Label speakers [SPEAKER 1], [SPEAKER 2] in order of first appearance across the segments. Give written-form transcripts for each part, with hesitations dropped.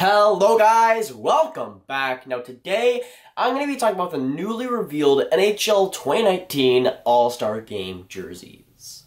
[SPEAKER 1] Hello guys, welcome back. Now today, I'm going to be talking about the newly revealed NHL 2019 All-Star Game jerseys.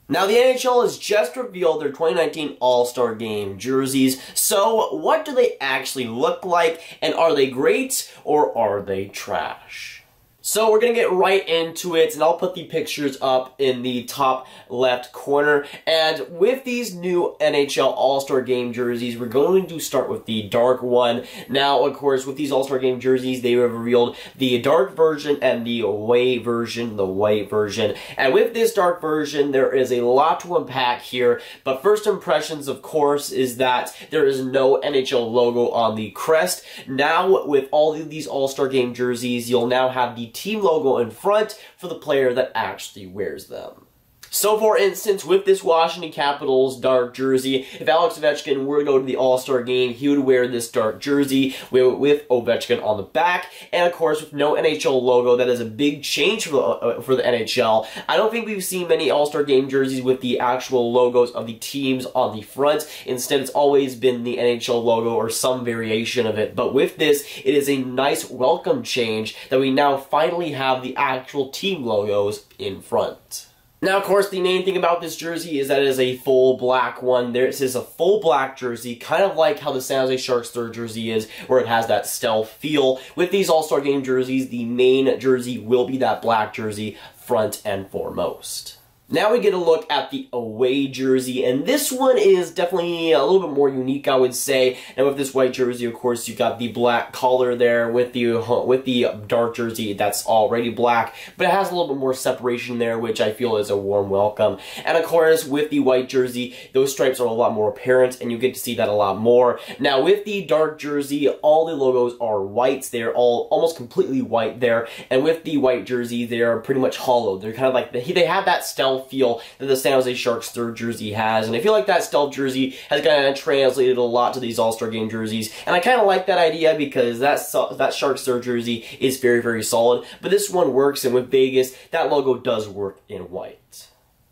[SPEAKER 1] Now the NHL has just revealed their 2019 All-Star Game jerseys, so what do they actually look like, and are they great, or are they trash? So we're going to get right into it, and I'll put the pictures up in the top left corner. And with these new NHL All-Star Game jerseys, we're going to start with the dark one. Now, of course, with these All-Star Game jerseys, they have revealed the dark version and the white version. And with this dark version, there is a lot to unpack here. But first impressions, of course, is that there is no NHL logo on the crest. Now, with all of these All-Star Game jerseys, you'll now have the team logo in front for the player that actually wears them. So, for instance, with this Washington Capitals dark jersey, if Alex Ovechkin were to go to the All-Star Game, he would wear this dark jersey with Ovechkin on the back, and of course, with no NHL logo. That is a big change for the NHL. I don't think we've seen many All-Star Game jerseys with the actual logos of the teams on the front. Instead, it's always been the NHL logo or some variation of it. But with this, it is a nice welcome change that we now finally have the actual team logos in front. Now, of course, the main thing about this jersey is that it is a full black one. This is a full black jersey, kind of like how the San Jose Sharks third jersey is, where it has that stealth feel. With these All-Star Game jerseys, the main jersey will be that black jersey, front and foremost. Now we get a look at the away jersey, and this one is definitely a little bit more unique, I would say. And with this white jersey, of course, you've got the black collar there with the dark jersey that's already black, but it has a little bit more separation there, which I feel is a warm welcome. And of course, with the white jersey, those stripes are a lot more apparent, and you get to see that a lot more. Now, with the dark jersey, all the logos are white. They're all almost completely white there, and with the white jersey, they are pretty much hollow. They're kind of like, they have that stealth feel that the San Jose Sharks third jersey has, and I feel like that stealth jersey has kind of translated a lot to these All-Star Game jerseys, and I kind of like that idea because that Sharks third jersey is very, very solid, but this one works, and with Vegas, that logo does work in white.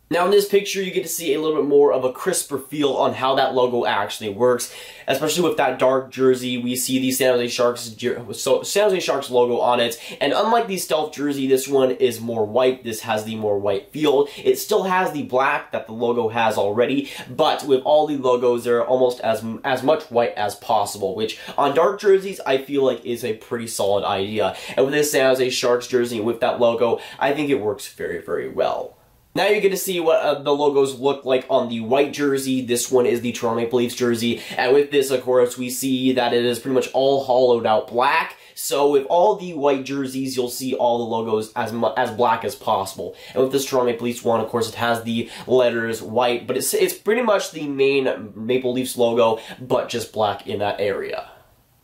[SPEAKER 1] Now in this picture, you get to see a little bit more of a crisper feel on how that logo actually works, especially with that dark jersey. We see the San Jose Sharks logo on it, and unlike the stealth jersey, this one is more white. This has the more white feel. It still has the black that the logo has already, but with all the logos, they're almost as much white as possible, which on dark jerseys, I feel like is a pretty solid idea. And with this San Jose Sharks jersey with that logo, I think it works very, very well. Now you get to see what the logos look like on the white jersey. This one is the Toronto Maple Leafs jersey, and with this, of course, we see that it is pretty much all hollowed out black. So with all the white jerseys, you'll see all the logos as black as possible. And with this Toronto Maple Leafs one, of course, it has the letters white, but it's pretty much the main Maple Leafs logo, but just black in that area.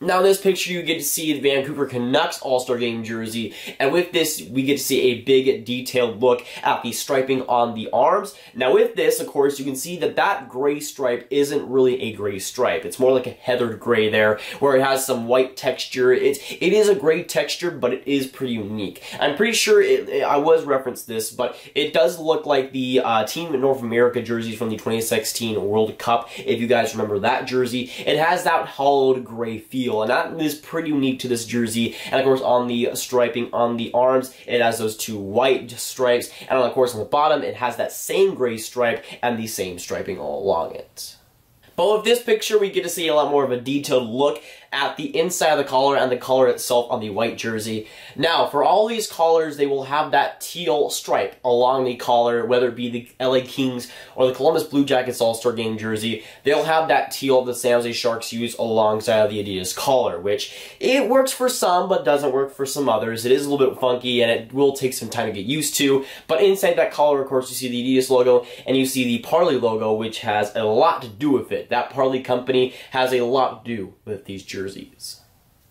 [SPEAKER 1] Now in this picture, you get to see the Vancouver Canucks All-Star Game jersey, and with this, we get to see a big detailed look at the striping on the arms. Now with this, of course, you can see that that gray stripe isn't really a gray stripe. It's more like a heathered gray there, where it has some white texture. It is a gray texture, but it is pretty unique. I'm pretty sure I was referenced this, but it does look like the Team North America jerseys from the 2016 World Cup, if you guys remember that jersey. It has that hollowed gray feel, and that is pretty unique to this jersey. And of course, on the striping on the arms, it has those two white stripes, and of course on the bottom, it has that same gray stripe and the same striping all along it. But with this picture, we get to see a lot more of a detailed look at the inside of the collar and the collar itself on the white jersey. Now, for all these collars, they will have that teal stripe along the collar, whether it be the LA Kings or the Columbus Blue Jackets All-Star Game jersey. They'll have that teal the San Jose Sharks use alongside of the Adidas collar, which it works for some, but doesn't work for some others. It is a little bit funky, and it will take some time to get used to. But inside that collar, of course, you see the Adidas logo, and you see the Parley logo, which has a lot to do with it. That Parley company has a lot to do with these jerseys.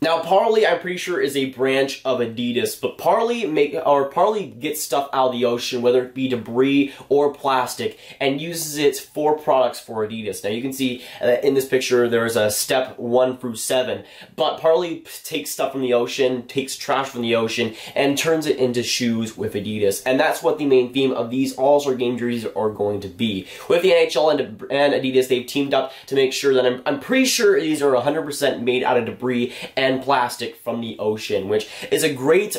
[SPEAKER 1] Now, Parley, I'm pretty sure, is a branch of Adidas, but Parley gets stuff out of the ocean, whether it be debris or plastic, and uses it for products for Adidas. Now, you can see in this picture, there's a step 1 through 7, but Parley takes stuff from the ocean, takes trash from the ocean, and turns it into shoes with Adidas, and that's what the main theme of these All-Star Game jerseys are going to be. With the NHL and Adidas, they've teamed up to make sure that I'm pretty sure these are 100% made out of debris and plastic from the ocean, which is a great,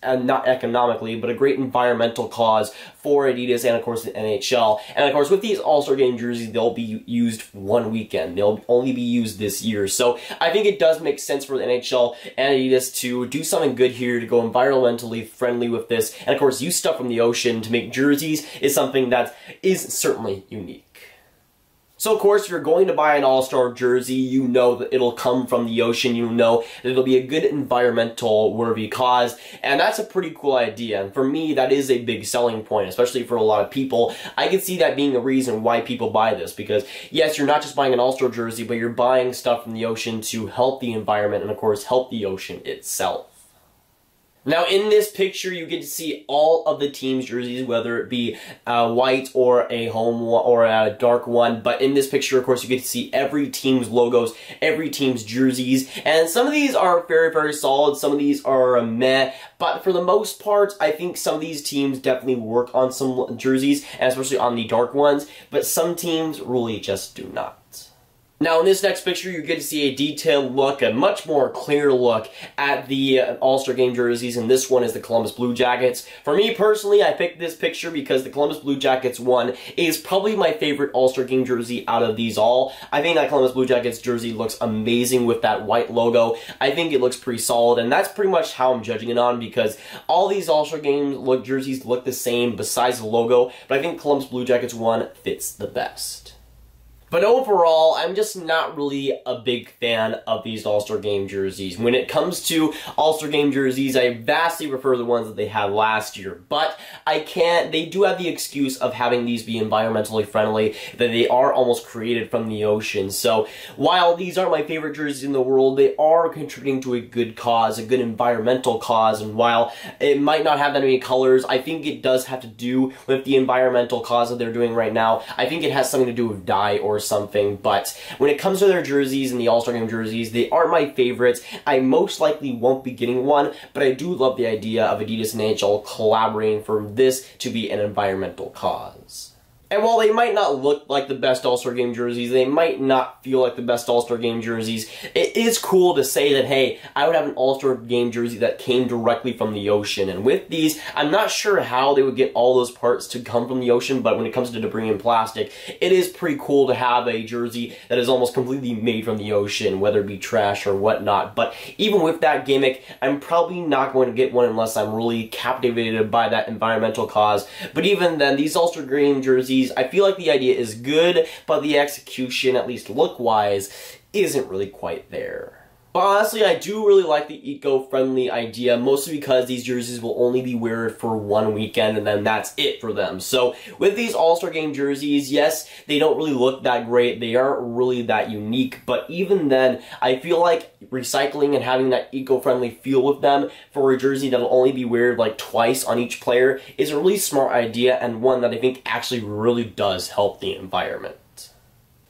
[SPEAKER 1] not economically, but a great environmental cause for Adidas and, of course, the NHL. And, of course, with these All-Star Game jerseys, they'll be used one weekend. They'll only be used this year. So I think it does make sense for the NHL and Adidas to do something good here, to go environmentally friendly with this. And, of course, use stuff from the ocean to make jerseys is something that is certainly unique. So, of course, if you're going to buy an All-Star jersey, you know that it'll come from the ocean. You know that it'll be a good environmental worthy cause, and that's a pretty cool idea. And for me, that is a big selling point, especially for a lot of people. I can see that being a reason why people buy this, because, yes, you're not just buying an All-Star jersey, but you're buying stuff from the ocean to help the environment and, of course, help the ocean itself. Now, in this picture, you get to see all of the team's jerseys, whether it be white or a home or a dark one. But in this picture, of course, you get to see every team's logos, every team's jerseys. And some of these are very solid. Some of these are meh. But for the most part, I think some of these teams definitely work on some jerseys, and especially on the dark ones. But some teams really just do not. Now, in this next picture, you get to see a detailed look, a much more clear look at the All-Star Game jerseys, and this one is the Columbus Blue Jackets. For me, personally, I picked this picture because the Columbus Blue Jackets one is probably my favorite All-Star Game jersey out of these all. I think that Columbus Blue Jackets jersey looks amazing with that white logo. I think it looks pretty solid, and that's pretty much how I'm judging it on, because all these All-Star Game jerseys look the same besides the logo, but I think Columbus Blue Jackets one fits the best. But overall, I'm just not really a big fan of these All-Star Game jerseys. When it comes to All-Star Game jerseys, I vastly prefer the ones that they had last year. But they do have the excuse of having these be environmentally friendly, that they are almost created from the ocean. So while these aren't my favorite jerseys in the world, they are contributing to a good cause, a good environmental cause. And while it might not have that many colors, I think it does have to do with the environmental cause that they're doing right now. I think it has something to do with dye or something, but when it comes to their jerseys and the All-Star Game jerseys, they are my favorites. I most likely won't be getting one, but I do love the idea of Adidas and NHL collaborating for this to be an environmental cause. And while they might not look like the best All-Star Game jerseys, they might not feel like the best All-Star Game jerseys, it is cool to say that, hey, I would have an All-Star Game jersey that came directly from the ocean. And with these, I'm not sure how they would get all those parts to come from the ocean, but when it comes to debris and plastic, it is pretty cool to have a jersey that is almost completely made from the ocean, whether it be trash or whatnot. But even with that gimmick, I'm probably not going to get one unless I'm really captivated by that environmental cause. But even then, these All-Star Game jerseys, I feel like the idea is good, but the execution, at least look-wise, isn't really quite there. But honestly, I do really like the eco-friendly idea, mostly because these jerseys will only be worn for one weekend, and then that's it for them. So, with these All-Star Game jerseys, yes, they don't really look that great, they aren't really that unique, but even then, I feel like recycling and having that eco-friendly feel with them for a jersey that'll only be worn like twice on each player is a really smart idea, and one that I think actually really does help the environment.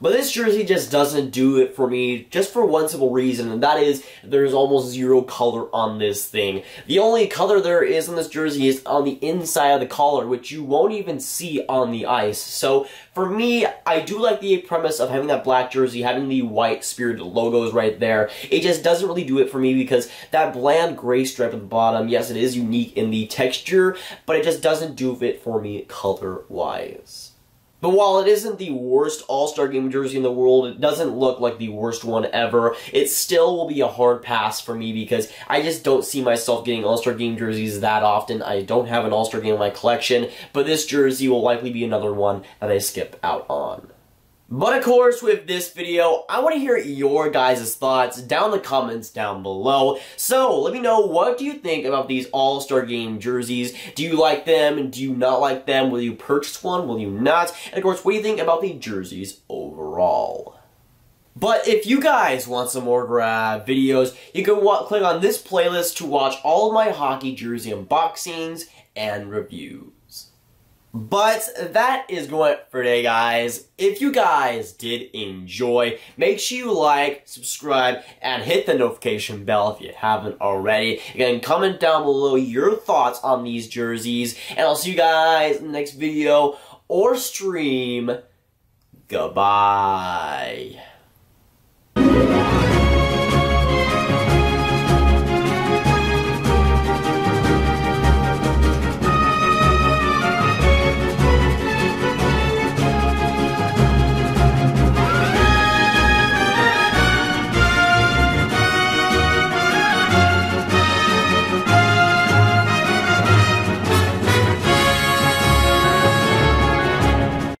[SPEAKER 1] But this jersey just doesn't do it for me, just for one simple reason, and that is there's almost zero color on this thing. The only color there is on this jersey is on the inside of the collar, which you won't even see on the ice. So for me, I do like the premise of having that black jersey, having the white Spirit logos right there. It just doesn't really do it for me because that bland gray stripe at the bottom, yes, it is unique in the texture, but it just doesn't do it for me color-wise. But while it isn't the worst All-Star Game jersey in the world, it doesn't look like the worst one ever, it still will be a hard pass for me because I just don't see myself getting All-Star Game jerseys that often. I don't have an All-Star Game in my collection, but this jersey will likely be another one that I skip out on. But of course, with this video, I want to hear your guys' thoughts down in the comments down below. So, let me know, what do you think about these All-Star Game jerseys? Do you like them? Do you not like them? Will you purchase one? Will you not? And of course, what do you think about the jerseys overall? But if you guys want some more grab videos, you can click on this playlist to watch all of my hockey jersey unboxings and reviews. But that is going for today, guys. If you guys did enjoy, make sure you like, subscribe, and hit the notification bell if you haven't already. You can comment down below your thoughts on these jerseys, and I'll see you guys in the next video or stream. Goodbye.